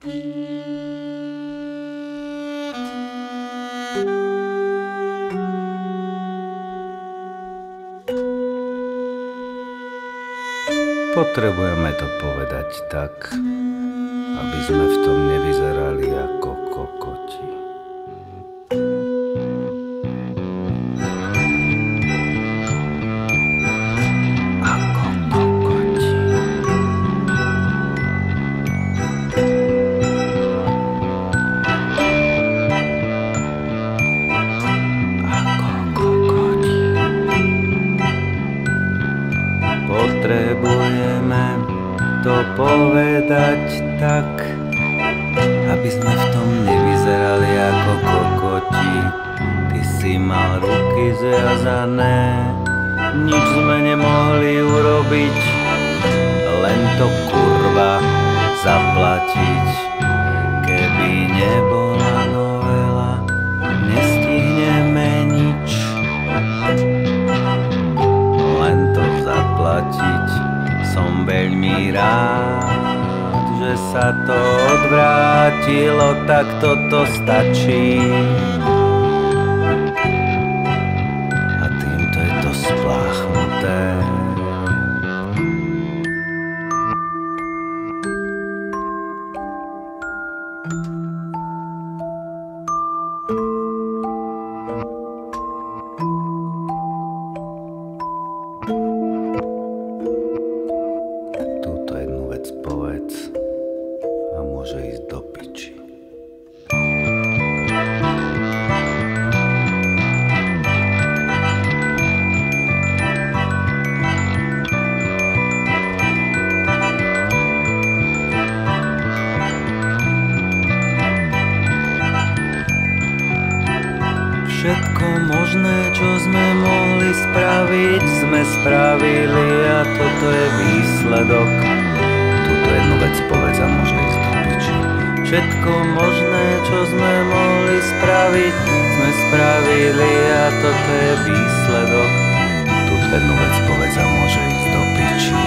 Potrebujeme to povedať tak, aby sme v tom nevyzerali ako kokoti. Ako kokoti. Ako kokoti. Potrebujeme to povedať tak, aby sme v tom nevyzerali ako kokoti. Ty si mal ruky zviazané, nič sme nemohli urobiť, len to kurva zaplatiť. Keby nebola novela, nestihneme nič, len to zaplatiť. Som veľmi rád, že sa to odvrátilo, tak toto stačí. A týmto je to spláchnuté. Túto jednu vec povedz a môže ísť do piči. Všetko možné, čo sme mohli spraviť, sme spravili a toto je výsledok. Túto jednu vec povedz a môže ísť do piči. Všetko možné, čo sme mohli spraviť, sme spravili a toto je výsledok. Túto jednu vec povedz a môže ísť do piči.